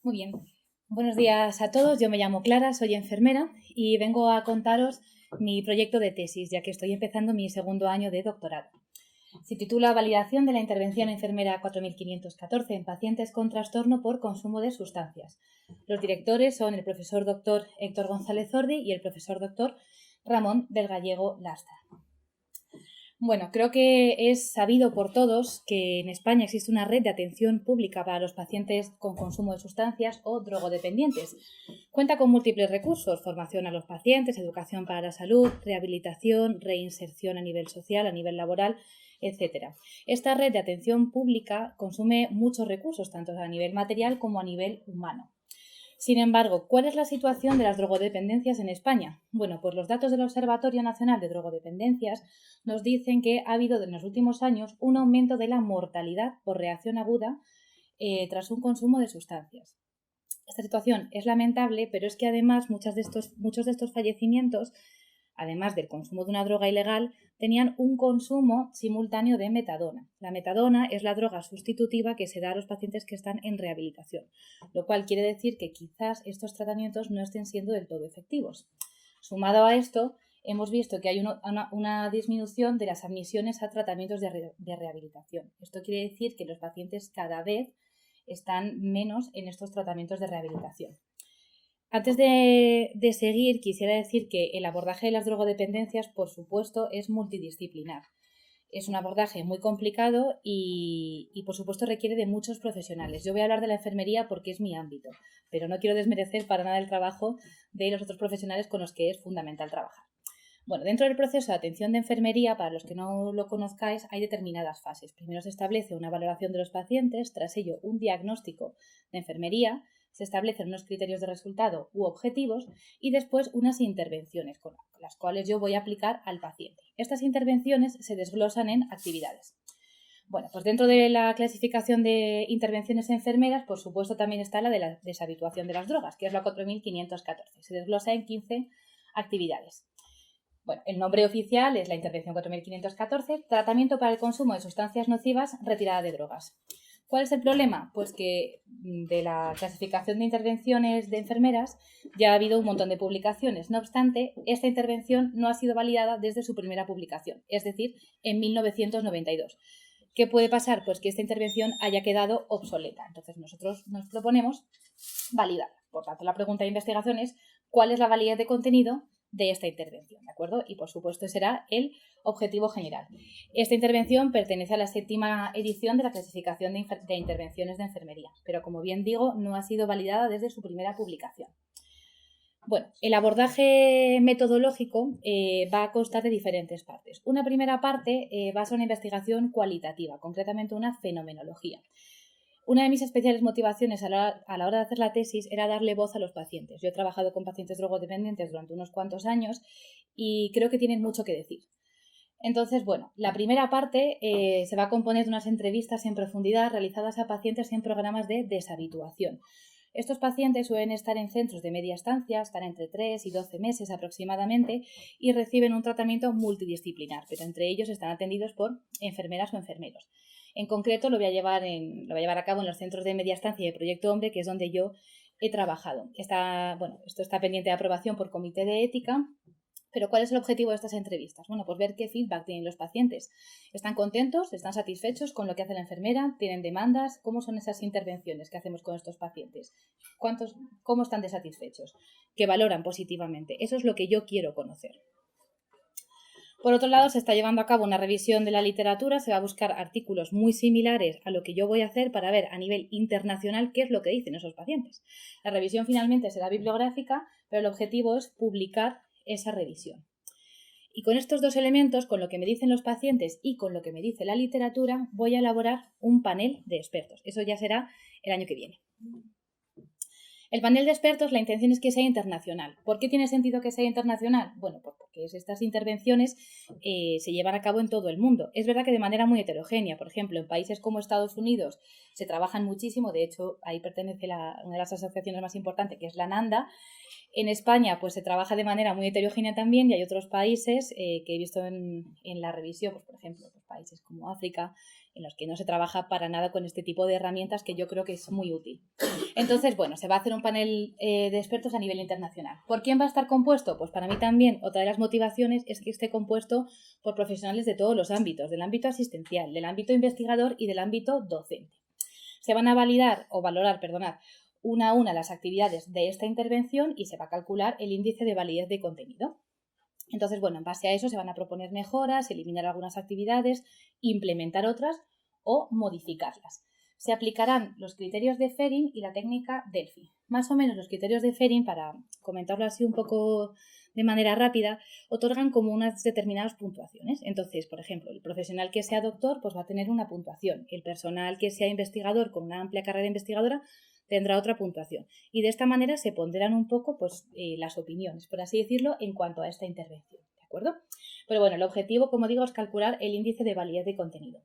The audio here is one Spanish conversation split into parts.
Muy bien. Buenos días a todos. Yo me llamo Clara, soy enfermera y vengo a contaros mi proyecto de tesis, ya que estoy empezando mi segundo año de doctorado. Se titula Validación de la intervención enfermera 4514 en pacientes con trastorno por consumo de sustancias. Los directores son el profesor doctor Héctor González Ordi y el profesor doctor Ramón del Gallego Lastra. Bueno, creo que es sabido por todos que en España existe una red de atención pública para los pacientes con consumo de sustancias o drogodependientes. Cuenta con múltiples recursos: formación a los pacientes, educación para la salud, rehabilitación, reinserción a nivel social, a nivel laboral, etc. Esta red de atención pública consume muchos recursos, tanto a nivel material como a nivel humano. Sin embargo, ¿cuál es la situación de las drogodependencias en España? Bueno, pues los datos del Observatorio Nacional de Drogodependencias nos dicen que ha habido en los últimos años un aumento de la mortalidad por reacción aguda tras un consumo de sustancias. Esta situación es lamentable, pero es que además muchos de estos fallecimientos, además del consumo de una droga ilegal, tenían un consumo simultáneo de metadona. La metadona es la droga sustitutiva que se da a los pacientes que están en rehabilitación, lo cual quiere decir que quizás estos tratamientos no estén siendo del todo efectivos. Sumado a esto, hemos visto que hay una disminución de las admisiones a tratamientos de rehabilitación. Esto quiere decir que los pacientes cada vez están menos en estos tratamientos de rehabilitación. Antes de seguir, quisiera decir que el abordaje de las drogodependencias, por supuesto, es multidisciplinar. Es un abordaje muy complicado y, por supuesto, requiere de muchos profesionales. Yo voy a hablar de la enfermería porque es mi ámbito, pero no quiero desmerecer para nada el trabajo de los otros profesionales con los que es fundamental trabajar. Bueno, dentro del proceso de atención de enfermería, para los que no lo conozcáis, hay determinadas fases. Primero se establece una valoración de los pacientes, tras ello un diagnóstico de enfermería, se establecen unos criterios de resultado u objetivos y después unas intervenciones con las cuales yo voy a aplicar al paciente. Estas intervenciones se desglosan en actividades. Bueno, pues dentro de la clasificación de intervenciones enfermeras, por supuesto, también está la de la deshabituación de las drogas, que es la 4514. Se desglosa en 15 actividades. Bueno, el nombre oficial es la intervención 4514, tratamiento para el consumo de sustancias nocivas, retirada de drogas. ¿Cuál es el problema? Pues que de la clasificación de intervenciones de enfermeras ya ha habido un montón de publicaciones. No obstante, esta intervención no ha sido validada desde su primera publicación, es decir, en 1992. ¿Qué puede pasar? Pues que esta intervención haya quedado obsoleta. Entonces nosotros nos proponemos validarla. Por tanto, la pregunta de investigación es: ¿cuál es la validez de contenido de esta intervención? ¿De acuerdo? Y por supuesto será el objetivo general. Esta intervención pertenece a la 7ª edición de la clasificación de intervenciones de enfermería, pero como bien digo, no ha sido validada desde su primera publicación. Bueno, el abordaje metodológico va a constar de diferentes partes. Una primera parte va a ser una investigación cualitativa, concretamente una fenomenología. Una de mis especiales motivaciones a la hora de hacer la tesis era darle voz a los pacientes. Yo he trabajado con pacientes drogodependientes durante unos cuantos años y creo que tienen mucho que decir. Entonces, bueno, la primera parte se va a componer de unas entrevistas en profundidad realizadas a pacientes en programas de deshabituación. Estos pacientes suelen estar en centros de media estancia, están entre 3 y 12 meses aproximadamente y reciben un tratamiento multidisciplinar, pero entre ellos están atendidos por enfermeras o enfermeros. En concreto, lo voy a llevar a cabo en los centros de media estancia y de Proyecto Hombre, que es donde yo he trabajado. Esto está pendiente de aprobación por comité de ética. Pero ¿cuál es el objetivo de estas entrevistas? Bueno, pues ver qué feedback tienen los pacientes. ¿Están contentos? ¿Están satisfechos con lo que hace la enfermera? ¿Tienen demandas? ¿Cómo son esas intervenciones que hacemos con estos pacientes? ¿Cómo están desatisfechos? ¿Qué valoran positivamente? Eso es lo que yo quiero conocer. Por otro lado, se está llevando a cabo una revisión de la literatura, se va a buscar artículos muy similares a lo que yo voy a hacer para ver a nivel internacional qué es lo que dicen esos pacientes. La revisión finalmente será bibliográfica, pero el objetivo es publicar esa revisión. Y con estos dos elementos, con lo que me dicen los pacientes y con lo que me dice la literatura, voy a elaborar un panel de expertos. Eso ya será el año que viene. El panel de expertos, la intención es que sea internacional. ¿Por qué tiene sentido que sea internacional? Bueno, pues porque estas intervenciones se llevan a cabo en todo el mundo. Es verdad que de manera muy heterogénea. Por ejemplo, en países como Estados Unidos se trabajan muchísimo. De hecho, ahí pertenece una de las asociaciones más importantes, que es la NANDA. En España pues se trabaja de manera muy heterogénea también y hay otros países que he visto en la revisión, pues, por ejemplo, pues, países como África, en los que no se trabaja para nada con este tipo de herramientas que yo creo que es muy útil. Entonces, bueno, se va a hacer un panel de expertos a nivel internacional. ¿Por quién va a estar compuesto? Pues para mí también otra de las motivaciones es que esté compuesto por profesionales de todos los ámbitos, del ámbito asistencial, del ámbito investigador y del ámbito docente. Se van a valorar, una a una las actividades de esta intervención y se va a calcular el índice de validez de contenido. Entonces, bueno, en base a eso se van a proponer mejoras, eliminar algunas actividades, implementar otras o modificarlas. Se aplicarán los criterios de Fering y la técnica Delphi. Más o menos los criterios de Fering, para comentarlo así un poco de manera rápida, otorgan como unas determinadas puntuaciones. Entonces, por ejemplo, el profesional que sea doctor pues va a tener una puntuación. El personal que sea investigador con una amplia carrera investigadora tendrá otra puntuación. Y de esta manera se ponderan un poco pues, las opiniones, por así decirlo, en cuanto a esta intervención. ¿De acuerdo? Pero bueno, el objetivo, como digo, es calcular el índice de validez de contenido.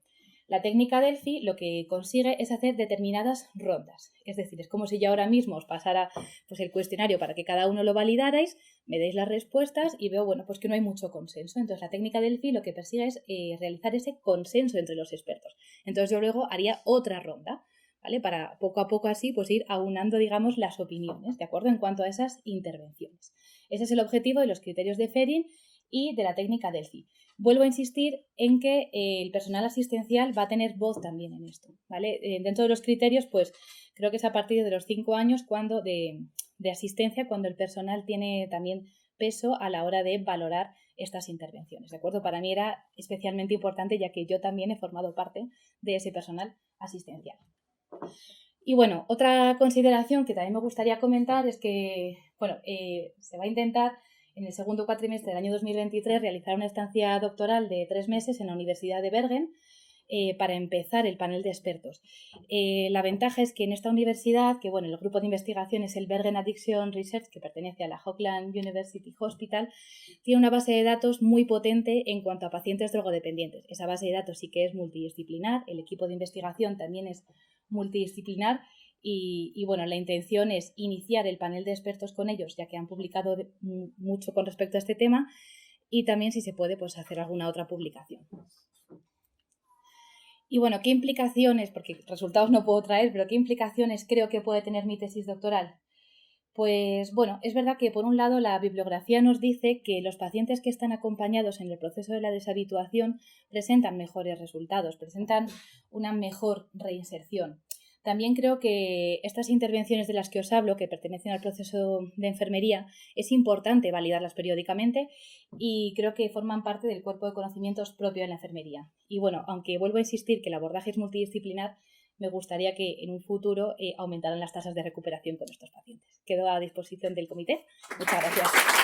La técnica Delphi lo que consigue es hacer determinadas rondas. Es decir, es como si yo ahora mismo os pasara pues, el cuestionario para que cada uno lo validarais, me deis las respuestas y veo, bueno, pues que no hay mucho consenso. Entonces, la técnica Delphi lo que persigue es realizar ese consenso entre los expertos. Entonces, yo luego haría otra ronda, ¿vale? Para poco a poco así pues ir aunando, digamos, las opiniones, ¿de acuerdo? En cuanto a esas intervenciones. Ese es el objetivo de los criterios de Fering y de la técnica Delphi. Vuelvo a insistir en que el personal asistencial va a tener voz también en esto, ¿vale? Dentro de los criterios, pues creo que es a partir de los 5 años cuando de asistencia, cuando el personal tiene también peso a la hora de valorar estas intervenciones, ¿de acuerdo? Para mí era especialmente importante ya que yo también he formado parte de ese personal asistencial. Y bueno, otra consideración que también me gustaría comentar es que, bueno, se va a intentar en el segundo cuatrimestre del año 2023 realizar una estancia doctoral de 3 meses en la Universidad de Bergen para empezar el panel de expertos. La ventaja es que en esta universidad, que bueno, el grupo de investigación es el Bergen Addiction Research, que pertenece a la Auckland University Hospital, tiene una base de datos muy potente en cuanto a pacientes drogodependientes. Esa base de datos sí que es multidisciplinar, el equipo de investigación también es multidisciplinar y bueno, la intención es iniciar el panel de expertos con ellos, ya que han publicado mucho con respecto a este tema y también, si se puede, pues hacer alguna otra publicación. Y bueno, ¿qué implicaciones? Porque resultados no puedo traer, pero ¿qué implicaciones creo que puede tener mi tesis doctoral? Pues bueno, es verdad que por un lado la bibliografía nos dice que los pacientes que están acompañados en el proceso de la deshabituación presentan mejores resultados, presentan una mejor reinserción. También creo que estas intervenciones de las que os hablo, que pertenecen al proceso de enfermería, es importante validarlas periódicamente y creo que forman parte del cuerpo de conocimientos propio de la enfermería. Y bueno, aunque vuelvo a insistir que el abordaje es multidisciplinar, me gustaría que en un futuro aumentaran las tasas de recuperación con estos pacientes. Quedo a disposición del comité. Muchas gracias.